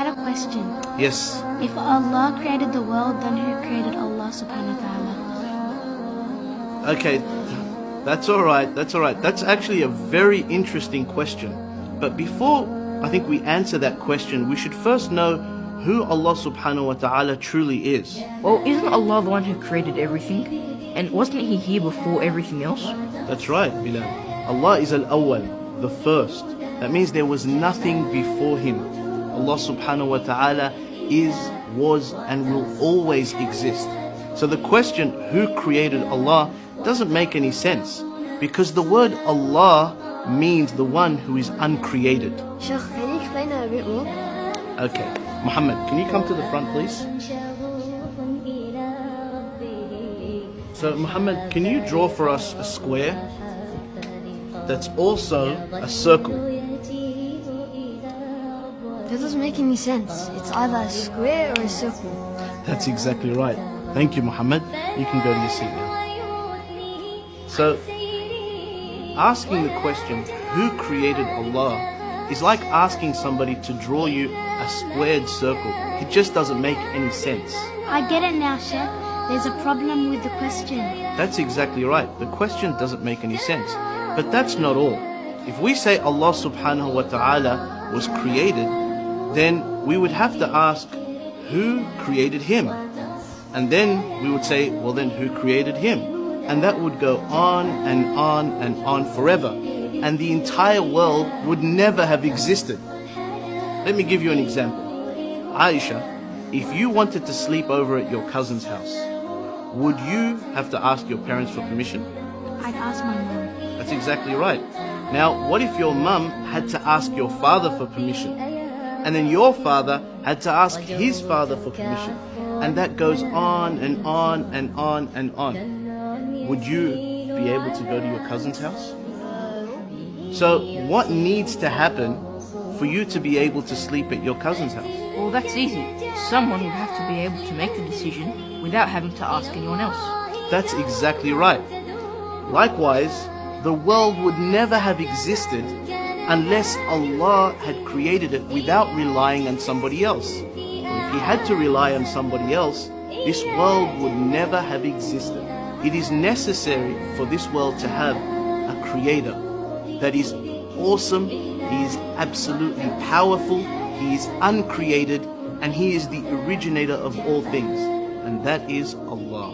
had a question. Yes. If Allah created the world, then who created Allah subhanahu wa ta'ala? Okay, that's alright, that's alright. That's actually a very interesting question. But before I think we answer that question, we should first know who Allah subhanahu wa ta'ala truly is. Well, isn't Allah the one who created everything? And wasn't He here before everything else? That's right, Bilal. Allah is al-awwal, the first. That means there was nothing before Him. Allah subhanahu wa ta'ala is, was, and will always exist. So the question, who created Allah, doesn't make any sense, because the word Allah means the one who is uncreated. Sheikh, can you explain that a bit more? Okay, Muhammad, can you come to the front, please? So Muhammad, can you draw for us a square that's also a circle? That doesn't make any sense. It's either a square or a circle. That's exactly right. Thank you, Muhammad. You can go to your seat now. So, asking the question, who created Allah, is like asking somebody to draw you a squared circle. It just doesn't make any sense. I get it now, Sheikh. There's a problem with the question. That's exactly right. The question doesn't make any sense. But that's not all. If we say Allah subhanahu wa ta'ala was created, then we would have to ask, who created Him? And then we would say, well then who created Him? And that would go on and on and on forever. And the entire world would never have existed. Let me give you an example. Aisha, if you wanted to sleep over at your cousin's house, would you have to ask your parents for permission? I'd ask my mum. That's exactly right. Now, what if your mum had to ask your father for permission? And then your father had to ask his father for permission? And that goes on and on and on and on. Would you be able to go to your cousin's house? So what needs to happen for you to be able to sleep at your cousin's house? Well, that's easy. Someone would have to be able to make the decision without having to ask anyone else. That's exactly right. Likewise, the world would never have existed unless Allah had created it without relying on somebody else. If He had to rely on somebody else, this world would never have existed. It is necessary for this world to have a creator that is awesome, He is absolutely powerful, He is uncreated, and He is the originator of all things, and that is Allah.